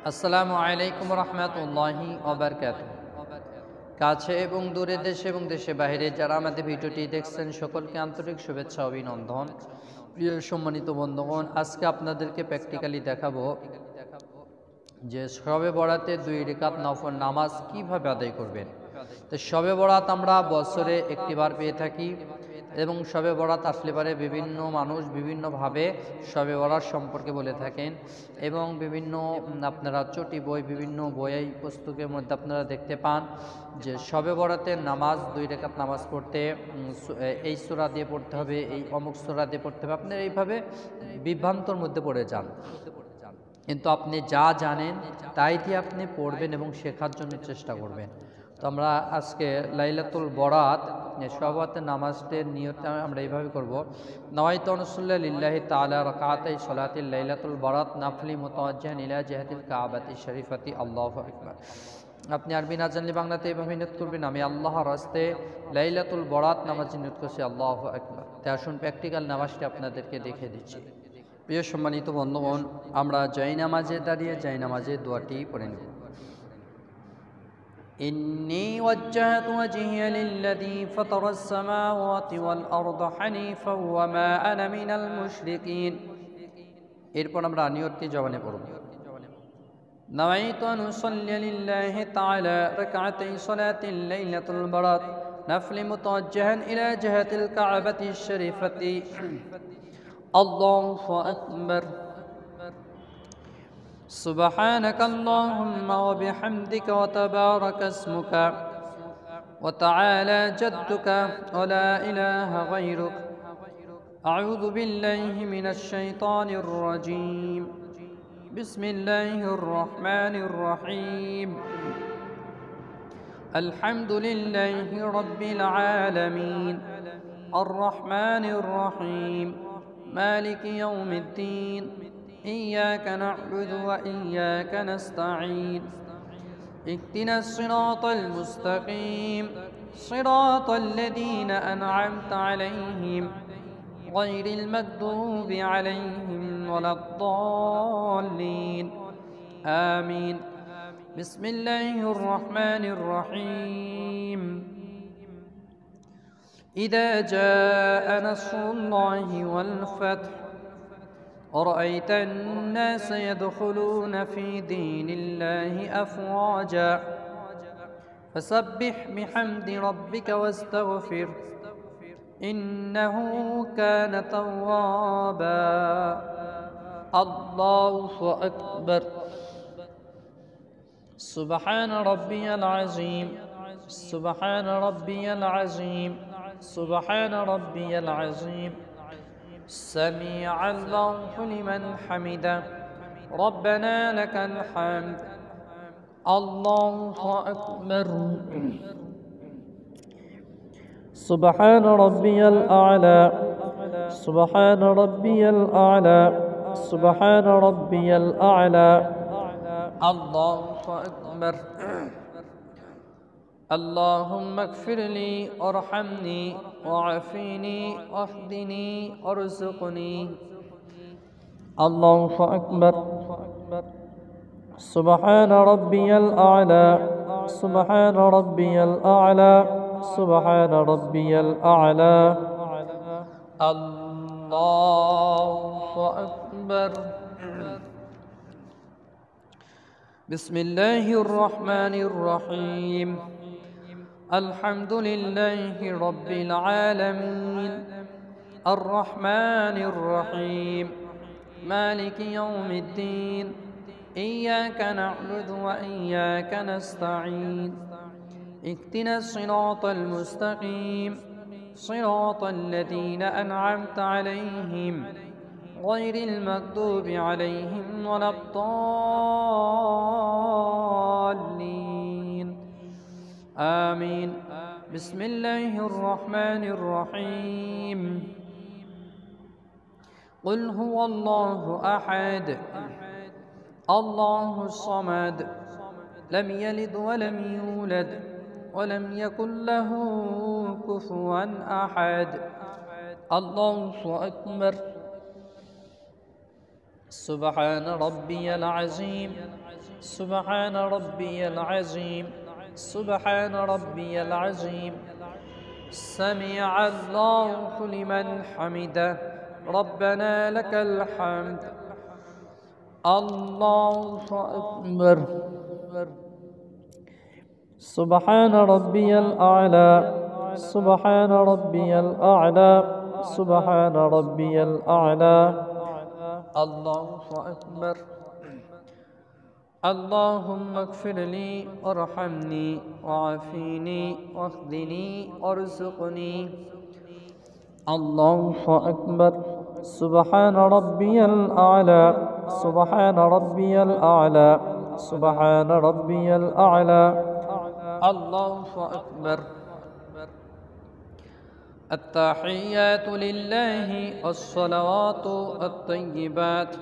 আসসালামু আলাইকুম রহমতুল্লাহি ওয়া বারাকাতুহু। কাছে এবং দূরে, দেশে এবং দেশে বাইরে যারা আমাদের ভিডিওটি দেখছেন সকলকে আন্তরিক শুভেচ্ছা অভিনন্দন। প্রিয় সম্মানিত বন্ধুগণ, আজকে আপনাদেরকে প্র্যাকটিক্যালি দেখাবো যে শবে বরাতে 2 রাকাত নফল নামাজ কিভাবে আদায় করবেন। তো শবে বরাত আমরা বছরে একটিবার পেয়ে থাকি এবং শবে বরাত আসলে পারে বিভিন্ন মানুষ বিভিন্নভাবে শবে বরাত সম্পর্কে বলে থাকেন এবং বিভিন্ন আপনারা চটি বই বিভিন্ন বই পুস্তকের মধ্যে আপনারা দেখতে পান যে শবে বরাতের নামাজ 2 রাকাত নামাজ পড়তে এই সূরা দিয়ে পড়তে হবে, এই অমুক সূরা দিয়ে পড়তে হবে, আপনারা এইভাবে বিভ্রান্তর মধ্যে পড়ে যান। কিন্তু আপনি যা জানেন তাই দিয়ে আপনি পড়বেন এবং শেখার জন্য চেষ্টা করবেন। তো আমরা আজকে লাইলাতুল বরাত শবে নামাজের নিয়ত আমরা এইভাবে করব। নওয়াইতু আনুসাল্লি লিল্লাহি তাআলা রাকাতাই সালাতিল লাইলাতুল বরাত নাফলি মুতাওয়াজ্জিহান ইলা জিহাতিল কাবাতি শরীফাতি আল্লাহু আকবার। আপনি আরবি না জানলে বাংলাতে এইভাবে নিয়ত করবেন, আমি আল্লাহর রাস্তে লাইলাতুল বরাত নামাজে নিয়ত করছি, আল্লাহু আকবার। তাই আসুন প্র্যাকটিক্যাল নামাজটি আপনাদেরকে দেখে দিচ্ছি। প্রিয় সম্মানিত বন্ধুগণ, আমরা জায়নামাজে দাঁড়িয়ে জায়নামাজের দোয়াটি পড়ে নেব। ইন্নী ওয়াজ্জাহতু ওয়াজহিয়া লিল্লাযী ফাতারাস সামাওয়াতি ওয়াল আরদা হানিফা ওয়া মা আনা মিনাল মুশরিকিন। এরপর আমরা নিয়তটি জবানে পড়ব। নাওয়াইতু আন উসাল্লি লিল্লাহি তাআলা রাকআতাই সালাতিল লাইলাতুল বরাত নাফলি মুতাওয়াজ্জিহান ইলা জিহাতিল কাবাতি শরীফাতি আল্লাহু আকবার। سبحانك اللهم وبحمدك وتبارك اسمك وتعالى جدك ولا إله غيرك. أعوذ بالله من الشيطان الرجيم. بسم الله الرحمن الرحيم. الحمد لله رب العالمين الرحمن الرحيم مالك يوم الدين إياك نعبد وإياك نستعين اهدنا الصراط المستقيم صراط الذين أنعمت عليهم غير المغضوب عليهم ولا الضالين آمين. بسم الله الرحمن الرحيم. إذا جاء نصر الله والفتح ورأيت الناس يدخلون في دين الله أفواجا فسبح بحمد ربك واستغفر إنه كان توابا. الله أكبر. سبحان ربي العظيم سبحان ربي العظيم سبحان ربي العظيم. سميع الله لمن حمده ربنا لك الحمد. الله أكبر. سبحان ربي الأعلى سبحان ربي الأعلى سبحان ربي الأعلى. الله أكبر. اللهم اغفر لي وارحمني وعافني واهدني وارزقني. الله أكبر. سبحان ربي الأعلى سبحان ربي الأعلى سبحان ربي الأعلى. الله أكبر. بسم الله الرحمن الرحيم. الحمد لله رب العالمين الرحمن الرحيم مالك يوم الدين إياك نعبد وإياك نستعين اهدنا الصراط المستقيم صراط الذين أنعمت عليهم غير المغضوب عليهم ولا الضالين آمين. بسم الله الرحمن الرحيم. قل هو الله أحد الله الصمد لم يلد ولم يولد ولم يكن له كفوا أحد. الله أكبر. سبحان ربي العظيم سبحان ربي العظيم سبحان ربي العظيم سمع الله لمن حمده ربنا لك الحمد الله أكبر سبحان ربي الأعلى سبحان ربي الأعلى سبحان ربي الأعلى الله أكبر اللهم اغفر لي وارحمني وعافيني واخذني وارزقني الله أكبر سبحان ربي الأعلى سبحان ربي الأعلى سبحان ربي الأعلى الله أكبر التحيات لله والصلوات الطيبات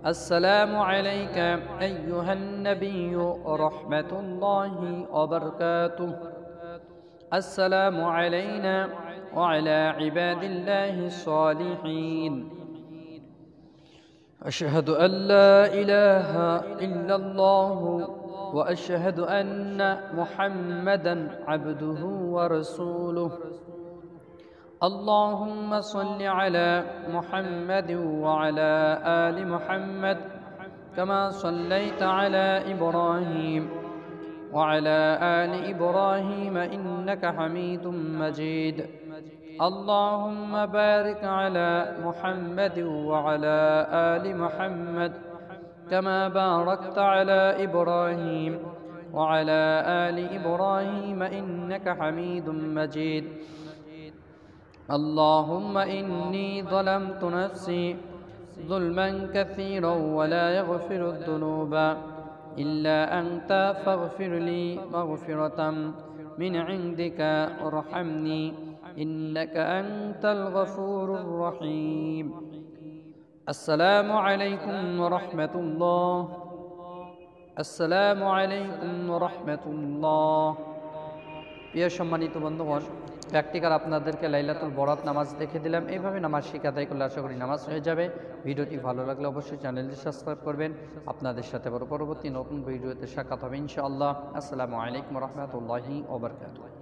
السلام عليك أيها النبي ورحمة الله وبركاته السلام علينا وعلى عباد الله الصالحين أشهد أن لا إله إلا الله وأشهد أن محمدا عبده ورسوله اللهم صل على محمد وعلى آل محمد كما صليت على إبراهيم وعلى آل إبراهيم إنك حميد مجيد اللهم بارك على محمد وعلى آل محمد كما باركت على إبراهيم وعلى آل إبراهيم إنك حميد مجيد اللهم إني ظلمت نفسي ظلما كثيرا ولا يغفر الذنوب إلا أنت فاغفر لي مغفرة من عندك وارحمني إنك أنت الغفور الرحيم السلام عليكم ورحمة الله السلام عليكم ورحمة الله প্রিয় সম্মানিত বন্ধুগণ প্র্যাকটিক্যাল আপনাদেরকে লাইলাতুল বরাত নামাজ দেখে দিলাম এইভাবে নামাজ শিখে আদায় করলে আশা করি নামাজ হয়ে যাবে ভিডিওটি ভালো লাগলে অবশ্যই চ্যানেলটি সাবস্ক্রাইব করবেন আপনাদের সাথে পরবর্তী নতুন ভিডিওতে সাক্ষাৎ হবে ইনশাআল্লাহ আসসালামু আলাইকুম ওয়া রাহমাতুল্লাহি ওয়া বারাকাতুহু